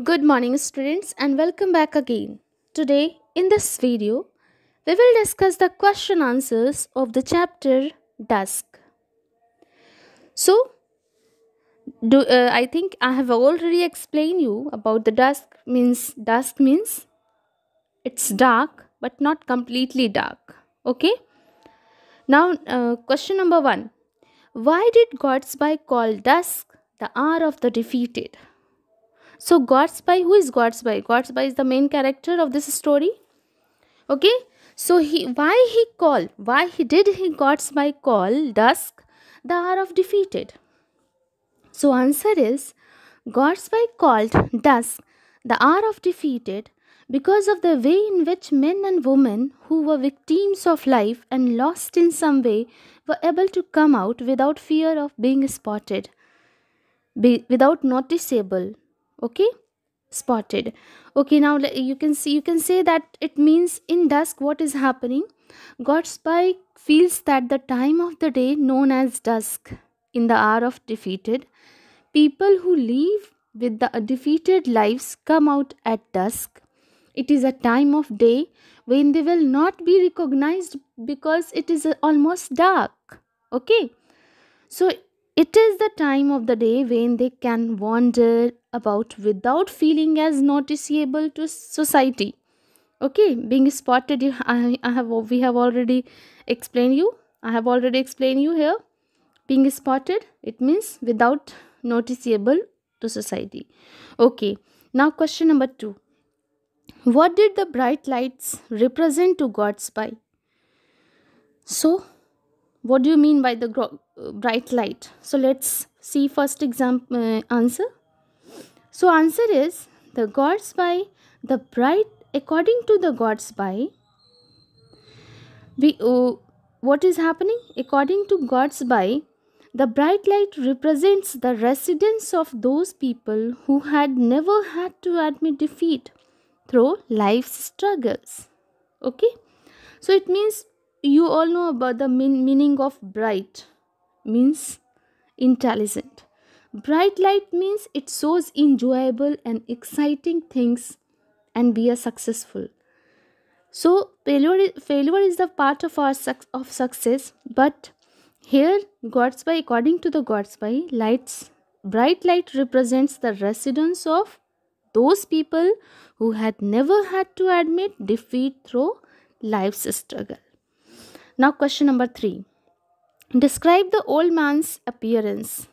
Good morning, students, and welcome back again. Today, in this video, we will discuss the question answers of the chapter Dusk. So, I think I have already explained you about the dusk means it's dark but not completely dark. Okay. Now, question number one: why did Godspy call dusk the hour of the defeated? So, Godspy, who is Godspy? Godspy is the main character of this story. Okay, so why he got by call dusk the hour of defeated? So answer is God's by called dusk the hour of defeated because of the way in which men and women who were victims of life and lost in some way were able to come out without fear of being spotted, without noticeable. Okay, spotted. Okay, now you can say that it means in dusk what is happening. God's spy feels that the time of the day known as dusk, in the hour of defeated, people who live with the defeated lives come out at dusk. It is a time of day when they will not be recognized because it is almost dark. Okay, so it is the time of the day when they can wander about without feeling as noticeable to society. Okay, being spotted, I have we have already explained you. I have already explained you here. Being spotted, it means without noticeable to society. Okay, now question number two. What did the bright lights represent to God's spy? So, what do you mean by the bright light? So let's see first example answer. So answer is the God's by the bright, according to the God's by, we what is happening according to God's by, the bright light represents the residence of those people who had never had to admit defeat through life's struggles. Okay, so it means you all know about the meaning of bright means intelligent. Bright light means it shows enjoyable and exciting things and be a successful. So failure is the part of our of success, but here God's by, according to the God's by, lights bright light represents the residence of those people who had never had to admit defeat through life's struggle. Now question number 3. Describe the old man's appearance.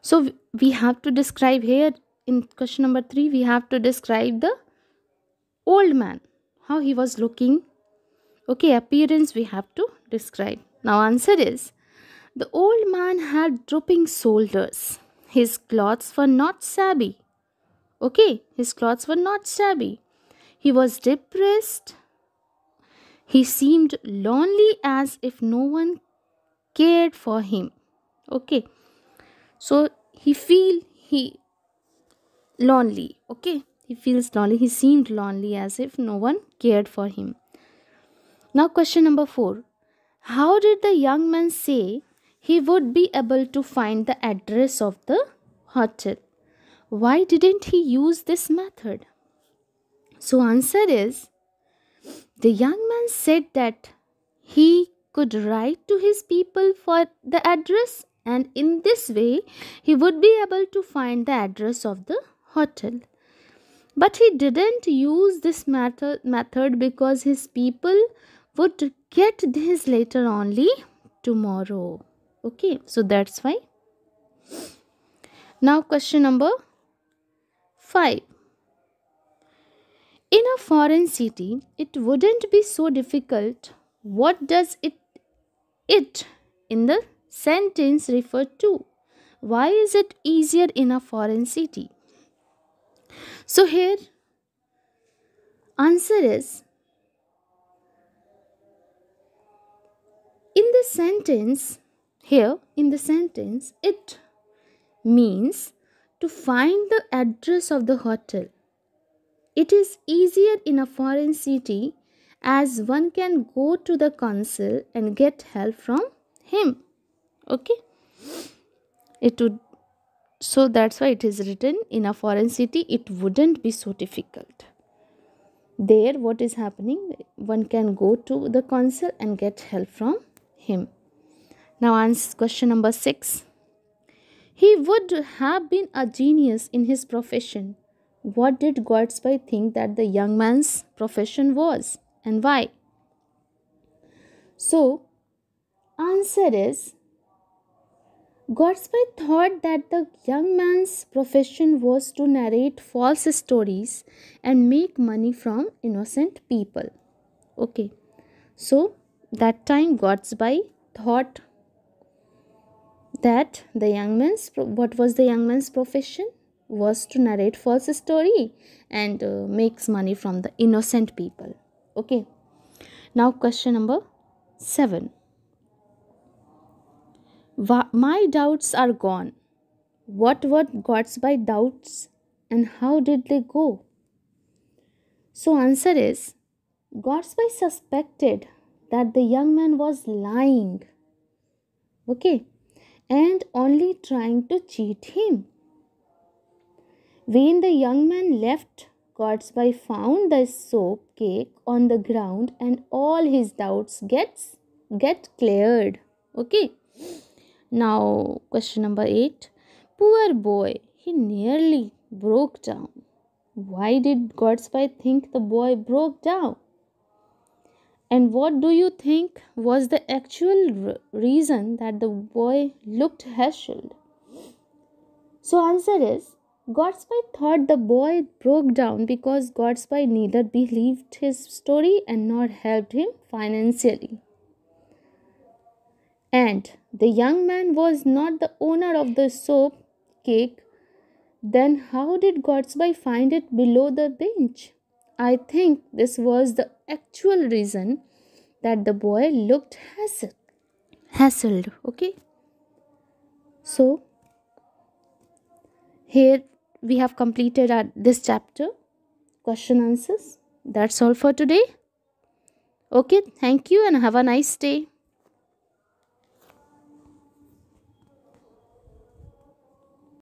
So we have to describe here in question number 3, we have to describe the old man, how he was looking. Okay, appearance we have to describe. Now answer is the old man had drooping shoulders. His clothes were not shabby. Okay, his clothes were not shabby. He was depressed. He seemed lonely as if no one cared for him. Okay, so he lonely. Okay, he feels lonely. He seemed lonely as if no one cared for him. Now question number 4. How did the young man say he would be able to find the address of the hotel? Why didn't he use this method? So answer is the young man said that he could write to his people for the address, and in this way he would be able to find the address of the hotel. But he didn't use this method because his people would get his letter only tomorrow. Okay, so that's why. Now question number 5. In a foreign city, it wouldn't be so difficult. What does it in the sentence refer to? Why is it easier in a foreign city? So here answer is in the sentence, here in the sentence it means to find the address of the hotel. It is easier in a foreign city as one can go to the consul and get help from him. Okay, it would So that's why it is written in a foreign city, it wouldn't be so difficult. There, what is happening? One can go to the consul and get help from him. Now, answer question number 6. He would have been a genius in his profession. What did Godspy think that the young man's profession was, and why? So, answer is Godspy thought that the young man's profession was to narrate false stories and make money from innocent people. Okay, so that time Godspy thought that the young man's what was the young man's profession was to narrate false story and makes money from the innocent people. Okay, now question number 7. My doubts are gone. What were Godspy doubts and how did they go? So answer is Godspy suspected that the young man was lying. Okay, and only trying to cheat him. When the young man left, Godspy found the soap cake on the ground and all his doubts get cleared. Okay. Now question number 8. Poor boy, he nearly broke down. Why did Godspy think the boy broke down? And what do you think was the actual reason that the boy looked hassled? So answer is Godspy thought the boy broke down because Godspy neither believed his story and nor helped him financially. And the young man was not the owner of the soap cake. Then how did Godspy find it below the bench? I think this was the actual reason that the boy looked hassled. Okay. So here we have completed this chapter. Question answers. That's all for today. Okay. Thank you and have a nice day.